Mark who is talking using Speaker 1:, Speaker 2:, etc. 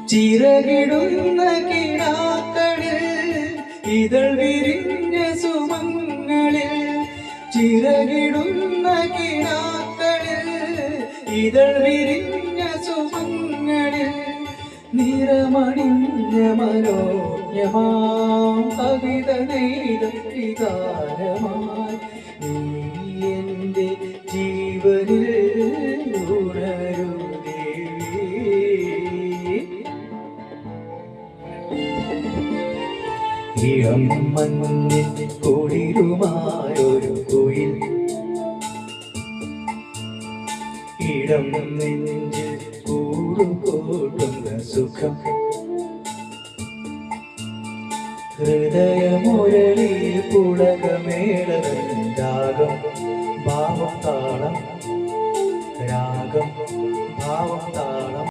Speaker 1: ചിറകിടുന്ന കിനാക്കളിൽ ഇതൾ വിരിഞ്ഞ സുമങ്ങളിൽ ചിറകിടുന്ന കിനാക്കളിൽ ഇതൾ വിരിഞ്ഞ സുമങ്ങളിൽ നിറമണിഞ്ഞ മനോജ്ഞമാം കവിത നെയ്ത വികാരമായി നീ എൻ്റെ ജീവനിൽ ഉണരൂ ഇളം മഞ്ഞിൻ കുളിരുമായൊരു കുയിൽ ഇടം നെഞ്ചിൽ കൂടുകൂട്ടുന്ന സുഖം ഹൃദയമുരളി പുളകമേളവൻ രാഗം ഭാവം താളം രാഗം ഭാവം താളം